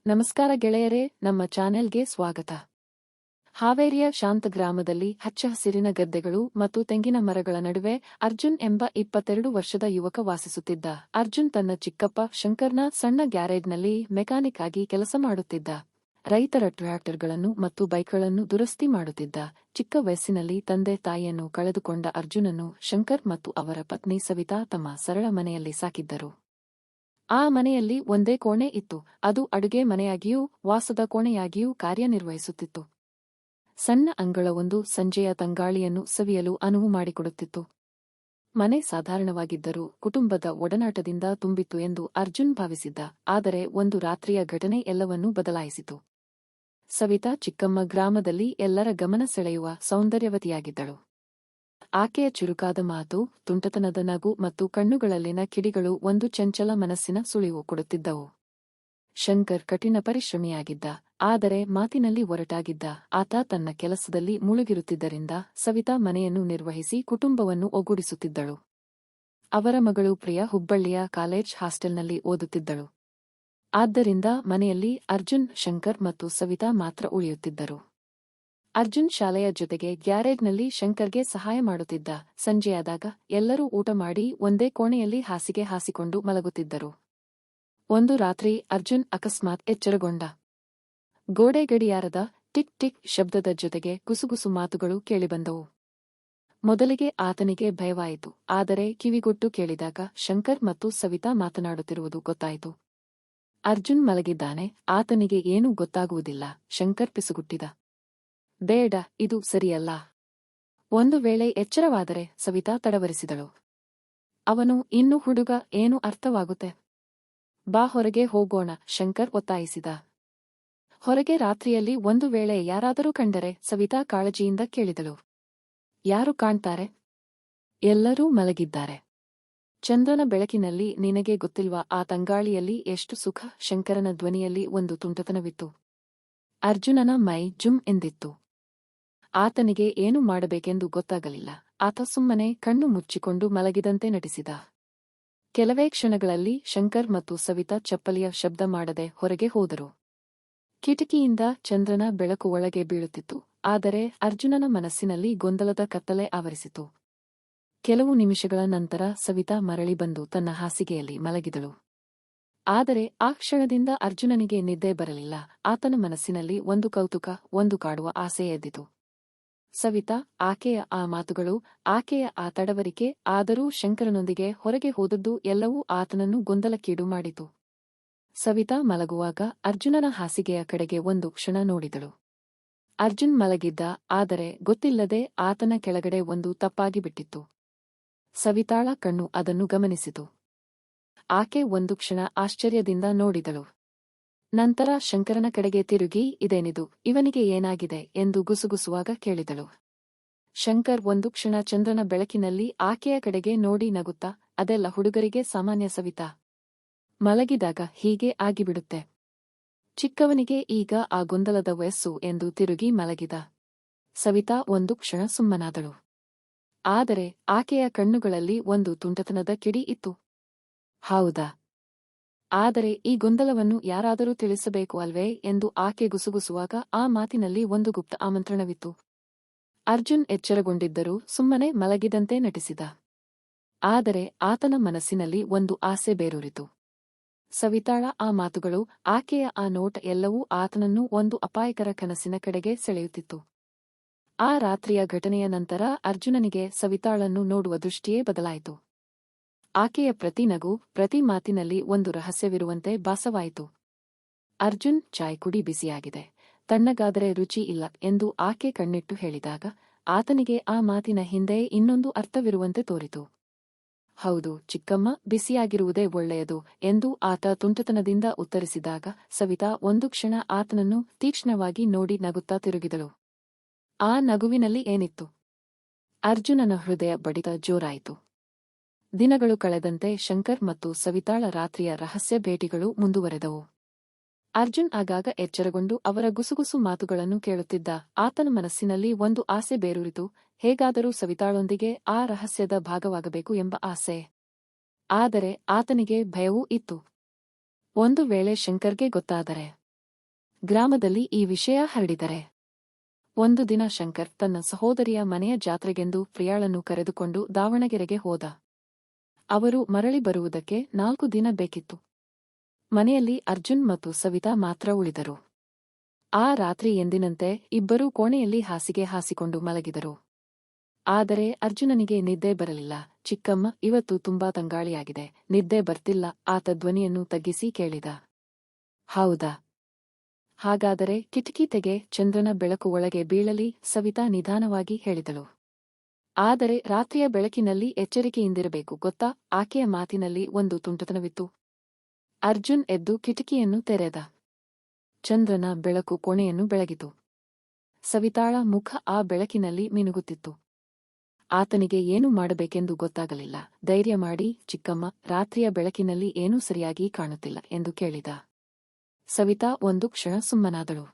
ನಮಸ್ಕಾರ ಗೆಳೆಯರೇ, ನಮ್ಮ ಚಾನೆಲ್ಗೆ ಸ್ವಾಗತ. ಹಾವೇರಿಯ ಶಾಂತ ಗ್ರಾಮದಲ್ಲಿ ಹಚ್ಚ ಹಸಿರಿನ ಗದ್ದೆಗಳು ಮತ್ತು ತೆಂಗಿನ ಮರಗಳ ನಡುವೆ ಅರ್ಜುನ್ ಎಂಬ 22 ವರ್ಷದ ಯುವಕ ವಾಸಿಸುತ್ತಿದ್ದ. ಅರ್ಜುನ್ ತನ್ನ ಚಿಕ್ಕಪ್ಪ ಶಂಕರ್ನ ಸಣ್ಣ ಗ್ಯಾರೇಜ್ನಲ್ಲಿ ಮೆಕ್ಯಾನಿಕ್ ಆಗಿ ಕೆಲಸ ಮಾಡುತ್ತಿದ್ದ. ರೈತರ ಟ್ರ್ಯಾಕ್ಟರ್ಗಳನ್ನು ಮತ್ತು ಬೈಕ್ಗಳನ್ನು ದುರಸ್ತಿ ಮಾಡುತ್ತಿದ್ದ. ಚಿಕ್ಕ ವಯಸ್ಸಿನಲ್ಲಿ ತಂದೆ ತಾಯಿಯನ್ನು ಕಳೆದುಕೊಂಡ ಅರ್ಜುನನ್ನು ಶಂಕರ್ ಮತ್ತು ಅವರ ಪತ್ನಿ ಸವಿತಾ ತಮ್ಮ ಸರಳ ಮನೆಯಲ್ಲಿ ಸಾಕಿದ್ದರು. ಆ ಮನೆಯಲ್ಲಿ ಒಂದೇ ಕೋಣೆ ಇತ್ತು. ಅದು ಅಡುಗೆ ಮನೆಯಾಗಿಯೂ ವಾಸದ ಕೋಣೆಯಾಗಿಯೂ ಕಾರ್ಯನಿರ್ವಹಿಸುತ್ತಿತ್ತು. ಸಣ್ಣ ಅಂಗಳವೊಂದು ಸಂಜೆಯ ತಂಗಾಳಿಯನ್ನು ಸವಿಯಲು ಅನುವು ಮಾಡಿಕೊಡುತ್ತಿತ್ತು. ಮನೆ ಸಾಧಾರಣವಾಗಿದ್ದರೂ ಕುಟುಂಬದ ಒಡನಾಟದಿಂದ ತುಂಬಿತ್ತು ಎಂದು ಅರ್ಜುನ್ ಭಾವಿಸಿದ್ದ. ಆದರೆ ಒಂದು ರಾತ್ರಿಯ ಘಟನೆ ಎಲ್ಲವನ್ನೂ ಬದಲಾಯಿಸಿತು. ಸವಿತಾ ಚಿಕ್ಕಮ್ಮ ಗ್ರಾಮದಲ್ಲಿ ಎಲ್ಲರ ಗಮನ ಸೆಳೆಯುವ ಸೌಂದರ್ಯವತಿಯಾಗಿದ್ದಳು. ಆಕೆಯ ಚುರುಕಾದ ಮಾತು, ತುಂಟತನದ ನಗು ಮತ್ತು ಕಣ್ಣುಗಳಲ್ಲಿನ ಕಿಡಿಗಳು ಒಂದು ಚಂಚಲ ಮನಸ್ಸಿನ ಸುಳಿವು ಕೊಡುತ್ತಿದ್ದವು. ಶಂಕರ್ ಕಠಿಣ ಪರಿಶ್ರಮಿಯಾಗಿದ್ದ, ಆದರೆ ಮಾತಿನಲ್ಲಿ ಒರಟಾಗಿದ್ದ. ಆತ ತನ್ನ ಕೆಲಸದಲ್ಲಿ ಮುಳುಗಿರುತ್ತಿದ್ದರಿಂದ ಸವಿತಾ ಮನೆಯನ್ನು ನಿರ್ವಹಿಸಿ ಕುಟುಂಬವನ್ನು ಒಗ್ಗೂಡಿಸುತ್ತಿದ್ದಳು. ಅವರ ಮಗಳು ಪ್ರಿಯಾ ಹುಬ್ಬಳ್ಳಿಯ ಕಾಲೇಜ್ ಹಾಸ್ಟೆಲ್ನಲ್ಲಿ ಓದುತ್ತಿದ್ದಳು. ಆದ್ದರಿಂದ ಮನೆಯಲ್ಲಿ ಅರ್ಜುನ್, ಶಂಕರ್ ಮತ್ತು ಸವಿತಾ ಮಾತ್ರ ಉಳಿಯುತ್ತಿದ್ದರು. ಅರ್ಜುನ್ ಶಾಲೆಯ ಜೊತೆಗೆ ಗ್ಯಾರೇಜ್ನಲ್ಲಿ ಶಂಕರ್ಗೆ ಸಹಾಯ ಮಾಡುತ್ತಿದ್ದ. ಸಂಜೆಯಾದಾಗ ಎಲ್ಲರೂ ಊಟ ಮಾಡಿ ಒಂದೇ ಕೋಣೆಯಲ್ಲಿ ಹಾಸಿಗೆ ಹಾಸಿಕೊಂಡು ಮಲಗುತ್ತಿದ್ದರು. ಒಂದು ರಾತ್ರಿ ಅರ್ಜುನ್ ಅಕಸ್ಮಾತ್ ಎಚ್ಚರಗೊಂಡ. ಗೋಡೆ ಗಡಿಯಾರದ ಟಿಕ್ ಟಿಕ್ ಶಬ್ದದ ಜೊತೆಗೆ ಗುಸುಗುಸು ಮಾತುಗಳು ಕೇಳಿಬಂದವು. ಮೊದಲಿಗೆ ಆತನಿಗೆ ಭಯವಾಯಿತು. ಆದರೆ ಕಿವಿಗೊಟ್ಟು ಕೇಳಿದಾಗ ಶಂಕರ್ ಮತ್ತು ಸವಿತಾ ಮಾತನಾಡುತ್ತಿರುವುದು ಗೊತ್ತಾಯಿತು. ಅರ್ಜುನ್ ಮಲಗಿದ್ದಾನೆ, ಆತನಿಗೆ ಏನೂ ಗೊತ್ತಾಗುವುದಿಲ್ಲ. ಶಂಕರ್ ಪಿಸುಗುಟ್ಟಿದ. ಬೇಡ, ಇದು ಸರಿಯಲ್ಲ. ಒಂದು ವೇಳೆ ಎಚ್ಚರವಾದರೆ, ಸವಿತಾ ತಡವರಿಸಿದಳು. ಅವನು ಇನ್ನೂ ಹುಡುಗ, ಏನು ಅರ್ಥವಾಗುತ್ತೆ? ಬಾ, ಹೊರಗೆ ಹೋಗೋಣ, ಶಂಕರ್ ಒತ್ತಾಯಿಸಿದ. ಹೊರಗೆ ರಾತ್ರಿಯಲ್ಲಿ ಒಂದು ವೇಳೆ ಯಾರಾದರೂ ಕಂಡರೆ, ಸವಿತಾ ಕಾಳಜಿಯಿಂದ ಕೇಳಿದಳು. ಯಾರು ಕಾಣ್ತಾರೆ? ಎಲ್ಲರೂ ಮಲಗಿದ್ದಾರೆ. ಚಂದ್ರನ ಬೆಳಕಿನಲ್ಲಿ ನಿನಗೆ ಗೊತ್ತಿಲ್ವಾ ಆ ತಂಗಾಳಿಯಲ್ಲಿ ಎಷ್ಟು ಸುಖ? ಶಂಕರನ ಧ್ವನಿಯಲ್ಲಿ ಒಂದು ತುಂಟತನವಿತ್ತು. ಅರ್ಜುನನ ಮೈ ಜುಮ್ ಎಂದಿತ್ತು. ಆತನಿಗೆ ಏನು ಮಾಡಬೇಕೆಂದು ಗೊತ್ತಾಗಲಿಲ್ಲ. ಆತ ಸುಮ್ಮನೆ ಕಣ್ಣು ಮುಚ್ಚಿಕೊಂಡು ಮಲಗಿದಂತೆ ನಟಿಸಿದ. ಕೆಲವೇ ಕ್ಷಣಗಳಲ್ಲಿ ಶಂಕರ್ ಮತ್ತು ಸವಿತಾ ಚಪ್ಪಲಿಯ ಶಬ್ದ ಮಾಡದೆ ಹೊರಗೆ ಹೋದರು. ಕಿಟಕಿಯಿಂದ ಚಂದ್ರನ ಬೆಳಕು ಒಳಗೆ ಬೀಳುತ್ತಿತ್ತು. ಆದರೆ ಅರ್ಜುನನ ಮನಸ್ಸಿನಲ್ಲಿ ಗೊಂದಲದ ಕತ್ತಲೆ ಆವರಿಸಿತು. ಕೆಲವು ನಿಮಿಷಗಳ ನಂತರ ಸವಿತಾ ಮರಳಿ ಬಂದು ತನ್ನ ಹಾಸಿಗೆಯಲ್ಲಿ ಮಲಗಿದಳು. ಆದರೆ ಆ ಕ್ಷಣದಿಂದ ಅರ್ಜುನನಿಗೆ ನಿದ್ದೆ ಬರಲಿಲ್ಲ. ಆತನ ಮನಸ್ಸಿನಲ್ಲಿ ಒಂದು ಕೌತುಕ, ಒಂದು ಕಾಡುವ ಆಸೆ ಎದ್ದಿತು. ಸವಿತಾ, ಆಕೆಯ ಆ ಮಾತುಗಳು, ಆಕೆಯ ಆ ತಡವರಿಕೆ, ಆದರೂ ಶಂಕರನೊಂದಿಗೆ ಹೊರಗೆ ಹೋದದ್ದು ಎಲ್ಲವೂ ಆತನನ್ನು ಗೊಂದಲಕ್ಕೀಡು ಮಾಡಿತು. ಸವಿತಾ ಮಲಗುವಾಗ ಅರ್ಜುನನ ಹಾಸಿಗೆಯ ಕಡೆಗೆ ಒಂದು ಕ್ಷಣ ನೋಡಿದಳು. ಅರ್ಜುನ್ ಮಲಗಿದ್ದ, ಆದರೆ ಗೊತ್ತಿಲ್ಲದೆ ಆತನ ಕೆಳಗಡೆ ಒಂದು ತಪ್ಪಾಗಿ ಬಿಟ್ಟಿತ್ತು. ಸವಿತಾಳ ಕಣ್ಣು ಅದನ್ನು ಗಮನಿಸಿತು. ಆಕೆ ಒಂದು ಕ್ಷಣ ಆಶ್ಚರ್ಯದಿಂದ ನೋಡಿದಳು. ನಂತರ ಶಂಕರನ ಕಡೆಗೆ ತಿರುಗಿ, ಇದೇನಿದು, ಇವನಿಗೆ ಏನಾಗಿದೆ ಎಂದು ಗುಸುಗುಸುವಾಗ ಕೇಳಿದಳು. ಶಂಕರ್ ಒಂದು ಕ್ಷಣ ಚಂದ್ರನ ಬೆಳಕಿನಲ್ಲಿ ಆಕೆಯ ಕಡೆಗೆ ನೋಡಿ ನಗುತ್ತಾ, ಅದೆಲ್ಲ ಹುಡುಗರಿಗೆ ಸಾಮಾನ್ಯ ಸವಿತಾ. ಮಲಗಿದಾಗ ಹೀಗೆ ಆಗಿಬಿಡುತ್ತೆ. ಚಿಕ್ಕವನಿಗೆ ಈಗ ಆ ಗೊಂದಲದ ವಯಸ್ಸು ಎಂದು ತಿರುಗಿ ಮಲಗಿದ. ಸವಿತಾ ಒಂದು ಕ್ಷಣ ಸುಮ್ಮನಾದಳು. ಆದರೆ ಆಕೆಯ ಕಣ್ಣುಗಳಲ್ಲಿ ಒಂದು ತುಂಟತನದ ಕಿಡಿ ಇತ್ತು. ಹೌದಾ? ಆದರೆ ಈ ಗೊಂದಲವನ್ನು ಯಾರಾದರೂ ತಿಳಿಸಬೇಕು ಅಲ್ವೇ ಎಂದು ಆಕೆ ಗುಸುಗುಸುವಾಗ ಆ ಮಾತಿನಲ್ಲಿ ಒಂದು ಗುಪ್ತ ಆಮಂತ್ರಣವಿತ್ತು. ಅರ್ಜುನ್ ಎಚ್ಚರಗೊಂಡಿದ್ದರೂ ಸುಮ್ಮನೆ ಮಲಗಿದಂತೆ ನಟಿಸಿದ. ಆದರೆ ಆತನ ಮನಸ್ಸಿನಲ್ಲಿ ಒಂದು ಆಸೆ ಬೇರೂರಿತು. ಸವಿತಾಳ ಆ ಮಾತುಗಳು, ಆಕೆಯ ಆ ನೋಟ ಎಲ್ಲವೂ ಆತನನ್ನು ಒಂದು ಅಪಾಯಕರ ಕನಸಿನ ಕಡೆಗೆ ಸೆಳೆಯುತ್ತಿತ್ತು. ಆ ರಾತ್ರಿಯ ಘಟನೆಯ ನಂತರ ಅರ್ಜುನನಿಗೆ ಸವಿತಾಳನ್ನು ನೋಡುವ ದೃಷ್ಟಿಯೇ ಬದಲಾಯಿತು. ಆಕೆಯ ಪ್ರತಿ ನಗು, ಪ್ರತಿ ಮಾತಿನಲ್ಲಿ ಒಂದು ರಹಸ್ಯವಿರುವಂತೆ ಭಾಸವಾಯಿತು. ಅರ್ಜುನ್, ಚಾಯ್ ಕುಡಿ, ಬಿಸಿಯಾಗಿದೆ, ತಣ್ಣಗಾದರೆ ರುಚಿ ಇಲ್ಲ ಎಂದು ಆಕೆ ಕಣ್ಣಿಟ್ಟು ಹೇಳಿದಾಗ ಆತನಿಗೆ ಆ ಮಾತಿನ ಹಿಂದೆ ಇನ್ನೊಂದು ಅರ್ಥವಿರುವಂತೆ ತೋರಿತು. ಹೌದು ಚಿಕ್ಕಮ್ಮ, ಬಿಸಿಯಾಗಿರುವುದೇ ಒಳ್ಳೆಯದು ಎಂದು ಆತ ತುಂಟತನದಿಂದ ಉತ್ತರಿಸಿದಾಗ ಸವಿತಾ ಒಂದು ಕ್ಷಣ ಆತನನ್ನು ತೀಕ್ಷ್ಣವಾಗಿ ನೋಡಿ ನಗುತ್ತಾ ತಿರುಗಿದಳು. ಆ ನಗುವಿನಲ್ಲಿ ಏನಿತ್ತು? ಅರ್ಜುನನ ಹೃದಯ ಬಡಿತ ಜೋರಾಯಿತು. ದಿನಗಳು ಕಳೆದಂತೆ ಶಂಕರ್ ಮತ್ತು ಸವಿತಾಳ ರಾತ್ರಿಯ ರಹಸ್ಯ ಭೇಟಿಗಳು ಮುಂದುವರೆದವು. ಅರ್ಜುನ್ ಆಗಾಗ ಎಚ್ಚರಗೊಂಡು ಅವರ ಗುಸುಗುಸು ಮಾತುಗಳನ್ನು ಕೇಳುತ್ತಿದ್ದ. ಆತನ ಮನಸ್ಸಿನಲ್ಲಿ ಒಂದು ಆಸೆ ಬೇರೂರಿತು, ಹೇಗಾದರೂ ಸವಿತಾಳೊಂದಿಗೆ ಆ ರಹಸ್ಯದ ಭಾಗವಾಗಬೇಕು ಎಂಬ ಆಸೆ. ಆದರೆ ಆತನಿಗೆ ಭಯವೂ ಇತ್ತು. ಒಂದು ವೇಳೆ ಶಂಕರ್ಗೆ ಗೊತ್ತಾದರೆ ಗ್ರಾಮದಲ್ಲಿ ಈ ವಿಷಯ ಹರಡಿದರೆ ಒಂದು ದಿನ ಶಂಕರ್ ತನ್ನ ಸಹೋದರಿಯ ಮನೆಯ ಜಾತ್ರೆಗೆಂದು ಪ್ರಿಯಾಳನ್ನು ಕರೆದುಕೊಂಡು ದಾವಣಗೆರೆಗೆ ಹೋದ. ಅವರು ಮರಳಿ ಬರುವುದಕ್ಕೆ 4 ದಿನ ಬೇಕಿತ್ತು. ಮನೆಯಲ್ಲಿ ಅರ್ಜುನ್ ಮತ್ತು ಸವಿತಾ ಮಾತ್ರ ಉಳಿದರು. ಆ ರಾತ್ರಿ ಎಂದಿನಂತೆ ಇಬ್ಬರೂ ಕೋಣೆಯಲ್ಲಿ ಹಾಸಿಗೆ ಹಾಸಿಕೊಂಡು ಮಲಗಿದರು. ಆದರೆ ಅರ್ಜುನನಿಗೆ ನಿದ್ದೆ ಬರಲಿಲ್ಲ. ಚಿಕ್ಕಮ್ಮ, ಇವತ್ತು ತುಂಬಾ ತಂಗಾಳಿಯಾಗಿದೆ, ನಿದ್ದೆ ಬರ್ತಿಲ್ಲ, ಆತ ಧ್ವನಿಯನ್ನು ತಗ್ಗಿಸಿ ಕೇಳಿದ. ಹೌದಾ? ಹಾಗಾದರೆ ಕಿಟಕಿ ತೆಗೆ, ಚಂದ್ರನ ಬೆಳಕು ಒಳಗೆ ಬೀಳಲಿ, ಸವಿತಾ ನಿಧಾನವಾಗಿ ಹೇಳಿದಳು. ಆದರೆ ರಾತ್ರಿಯ ಬೆಳಕಿನಲ್ಲಿ ಎಚ್ಚರಿಕೆಯಿಂದಿರಬೇಕು ಗೊತ್ತಾ? ಆಕೆಯ ಮಾತಿನಲ್ಲಿ ಒಂದು ತುಂಟತನವಿತ್ತು. ಅರ್ಜುನ್ ಎದ್ದು ಕಿಟಕಿಯನ್ನು ತೆರೆದ. ಚಂದ್ರನ ಬೆಳಕು ಕೋಣೆಯನ್ನು ಬೆಳಗಿತು. ಸವಿತಾಳ ಮುಖ ಆ ಬೆಳಕಿನಲ್ಲಿ ಮಿನುಗುತ್ತಿತ್ತು. ಆತನಿಗೆ ಏನು ಮಾಡಬೇಕೆಂದು ಗೊತ್ತಾಗಲಿಲ್ಲ. ಧೈರ್ಯ ಮಾಡಿ, ಚಿಕ್ಕಮ್ಮ, ರಾತ್ರಿಯ ಬೆಳಕಿನಲ್ಲಿ ಏನೂ ಸರಿಯಾಗಿ ಕಾಣುತ್ತಿಲ್ಲ ಎಂದು ಕೇಳಿದ. ಸವಿತಾ ಒಂದು ಕ್ಷಣ ಸುಮ್ಮನಾದಳು.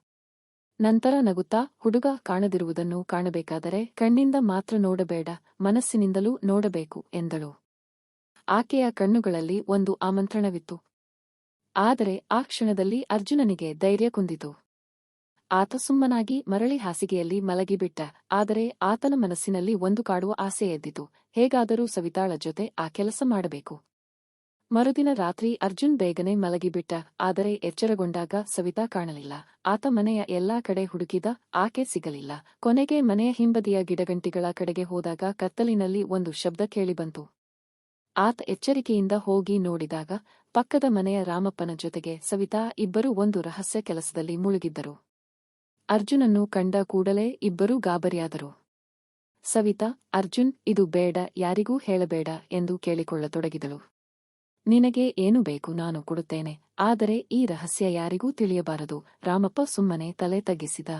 ನಂತರ ನಗುತ್ತಾ, ಹುಡುಗ ಕಾಣದಿರುವುದನ್ನು ಕಾಣಬೇಕಾದರೆ ಕಣ್ಣಿಂದ ಮಾತ್ರ ನೋಡಬೇಡ, ಮನಸ್ಸಿನಿಂದಲೂ ನೋಡಬೇಕು ಎಂದಳು. ಆಕೆಯ ಕಣ್ಣುಗಳಲ್ಲಿ ಒಂದು ಆಮಂತ್ರಣವಿತ್ತು. ಆದರೆ ಆ ಕ್ಷಣದಲ್ಲಿ ಅರ್ಜುನನಿಗೆ ಧೈರ್ಯ ಕುಂದಿತು. ಆತ ಸುಮ್ಮನಾಗಿ ಮರಳಿ ಹಾಸಿಗೆಯಲ್ಲಿ ಮಲಗಿಬಿಟ್ಟ. ಆದರೆ ಆತನ ಮನಸ್ಸಿನಲ್ಲಿ ಒಂದು ಕಾಡುವ ಆಸೆ ಎದ್ದಿತು. ಹೇಗಾದರೂ ಸವಿತಾಳ ಜೊತೆ ಆ ಕೆಲಸ ಮಾಡಬೇಕು. ಮರುದಿನ ರಾತ್ರಿ ಅರ್ಜುನ್ ಬೇಗನೆ ಮಲಗಿಬಿಟ್ಟ. ಆದರೆ ಎಚ್ಚರಗೊಂಡಾಗ ಸವಿತಾ ಕಾಣಲಿಲ್ಲ. ಆತ ಮನೆಯ ಎಲ್ಲಾ ಕಡೆ ಹುಡುಕಿದ, ಆಕೆ ಸಿಗಲಿಲ್ಲ. ಕೊನೆಗೆ ಮನೆಯ ಹಿಂಬದಿಯ ಗಿಡಗಂಟಿಗಳ ಕಡೆಗೆ ಹೋದಾಗ ಕತ್ತಲಿನಲ್ಲಿ ಒಂದು ಶಬ್ದ ಕೇಳಿಬಂತು. ಆತ ಎಚ್ಚರಿಕೆಯಿಂದ ಹೋಗಿ ನೋಡಿದಾಗ ಪಕ್ಕದ ಮನೆಯ ರಾಮಪ್ಪನ ಜೊತೆಗೆ ಸವಿತಾ ಇಬ್ಬರೂ ಒಂದು ರಹಸ್ಯ ಕೆಲಸದಲ್ಲಿ ಮುಳುಗಿದ್ದರು. ಅರ್ಜುನನ್ನು ಕಂಡ ಕೂಡಲೇ ಇಬ್ಬರೂ ಗಾಬರಿಯಾದರು. ಸವಿತಾ, ಅರ್ಜುನ್, ಇದು ಬೇಡ, ಯಾರಿಗೂ ಹೇಳಬೇಡ ಎಂದು ಕೇಳಿಕೊಳ್ಳತೊಡಗಿದಳು. ನಿನಗೆ ಏನು ಬೇಕು ನಾನು ಕೊಡುತ್ತೇನೆ, ಆದರೆ ಈ ರಹಸ್ಯ ಯಾರಿಗೂ ತಿಳಿಯಬಾರದು. ರಾಮಪ್ಪ ಸುಮ್ಮನೆ ತಲೆ ತಗ್ಗಿಸಿದ.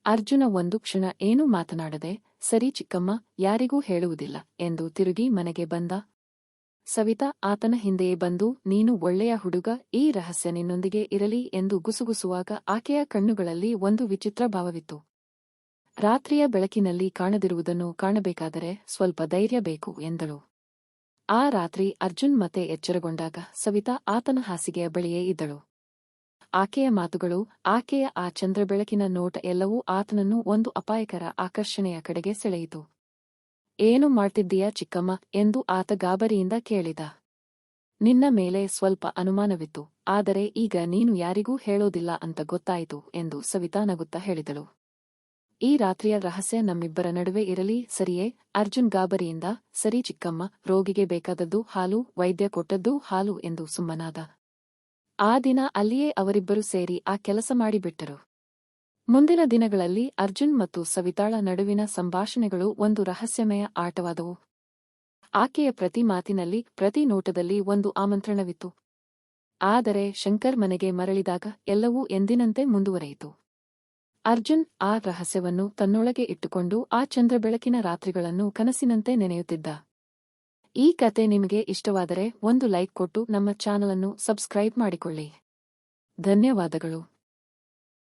ಅರ್ಜುನ ಒಂದು ಕ್ಷಣ ಏನೂ ಮಾತನಾಡದೆ, ಸರಿ ಚಿಕ್ಕಮ್ಮ, ಯಾರಿಗೂ ಹೇಳುವುದಿಲ್ಲ ಎಂದು ತಿರುಗಿ ಮನೆಗೆ ಬಂದ. ಸವಿತಾ ಆತನ ಹಿಂದೆಯೇ ಬಂದು, ನೀನು ಒಳ್ಳೆಯ ಹುಡುಗ, ಈ ರಹಸ್ಯ ನಿನ್ನೊಂದಿಗೆ ಇರಲಿ ಎಂದು ಗುಸುಗುಸುವಾಗ ಆಕೆಯ ಕಣ್ಣುಗಳಲ್ಲಿ ಒಂದು ವಿಚಿತ್ರ ಭಾವವಿತ್ತು. ರಾತ್ರಿಯ ಬೆಳಕಿನಲ್ಲಿ ಕಾಣದಿರುವುದನ್ನು ಕಾಣಬೇಕಾದರೆ ಸ್ವಲ್ಪ ಧೈರ್ಯ ಬೇಕು ಎಂದಳು. ಆ ರಾತ್ರಿ ಅರ್ಜುನ್ ಮತ್ತೆ ಎಚ್ಚರಗೊಂಡಾಗ ಸವಿತಾ ಆತನ ಹಾಸಿಗೆಯ ಬಳಿಯೇ ಇದ್ದಳು. ಆಕೆಯ ಮಾತುಗಳು, ಆಕೆಯ ಆ ಚಂದ್ರಬೆಳಕಿನ ನೋಟ ಎಲ್ಲವೂ ಆತನನ್ನು ಒಂದು ಅಪಾಯಕರ ಆಕರ್ಷಣೆಯ ಕಡೆಗೆ ಸೆಳೆಯಿತು. ಏನು ಮಾಡ್ತಿದ್ದೀಯಾ ಚಿಕ್ಕಮ್ಮ ಎಂದು ಆತ ಗಾಬರಿಯಿಂದ ಕೇಳಿದ. ನಿನ್ನ ಮೇಲೆ ಸ್ವಲ್ಪ ಅನುಮಾನವಿತ್ತು, ಆದರೆ ಈಗ ನೀನು ಯಾರಿಗೂ ಹೇಳೋದಿಲ್ಲ ಅಂತ ಗೊತ್ತಾಯಿತು ಎಂದು ಸವಿತಾ ನಗುತ್ತಾ ಹೇಳಿದಳು. ಈ ರಾತ್ರಿಯ ರಹಸ್ಯ ನಮ್ಮಿಬ್ಬರ ನಡುವೆ ಇರಲಿ, ಸರಿಯೇ? ಅರ್ಜುನ್ ಗಾಬರಿಯಿಂದ, ಸರಿ ಚಿಕ್ಕಮ್ಮ, ರೋಗಿಗೆ ಬೇಕಾದದ್ದು ಹಾಲು, ವೈದ್ಯ ಕೊಟ್ಟದ್ದು ಹಾಲು ಎಂದು ಸುಮ್ಮನಾದ. ಆ ದಿನ ಅಲ್ಲಿಯೇ ಅವರಿಬ್ಬರು ಸೇರಿ ಆ ಕೆಲಸ ಮಾಡಿಬಿಟ್ಟರು. ಮುಂದಿನ ದಿನಗಳಲ್ಲಿ ಅರ್ಜುನ್ ಮತ್ತು ಸವಿತಾಳ ನಡುವಿನ ಸಂಭಾಷಣೆಗಳು ಒಂದು ರಹಸ್ಯಮಯ ಆಟವಾದವು. ಆಕೆಯ ಪ್ರತಿ ಮಾತಿನಲ್ಲಿ, ಪ್ರತಿ ನೋಟದಲ್ಲಿ ಒಂದು ಆಮಂತ್ರಣವಿತ್ತು. ಆದರೆ ಶಂಕರ್ ಮನೆಗೆ ಮರಳಿದಾಗ ಎಲ್ಲವೂ ಎಂದಿನಂತೆ ಮುಂದುವರೆಯಿತು. ಅರ್ಜುನ್ ಆ ರಹಸ್ಯವನ್ನು ತನ್ನೊಳಗೆ ಇಟ್ಟುಕೊಂಡು ಆ ಚಂದ್ರಬೆಳಕಿನ ರಾತ್ರಿಗಳನ್ನು ಕನಸಿನಂತೆ ನೆನೆಯುತ್ತಿದ್ದ. ಈ ಕತೆ ನಿಮಗೆ ಇಷ್ಟವಾದರೆ ಒಂದು ಲೈಕ್ ಕೊಟ್ಟು ನಮ್ಮ ಚಾನಲ್ ಅನ್ನು ಸಬ್ಸ್ಕ್ರೈಬ್ ಮಾಡಿಕೊಳ್ಳಿ. ಧನ್ಯವಾದಗಳು.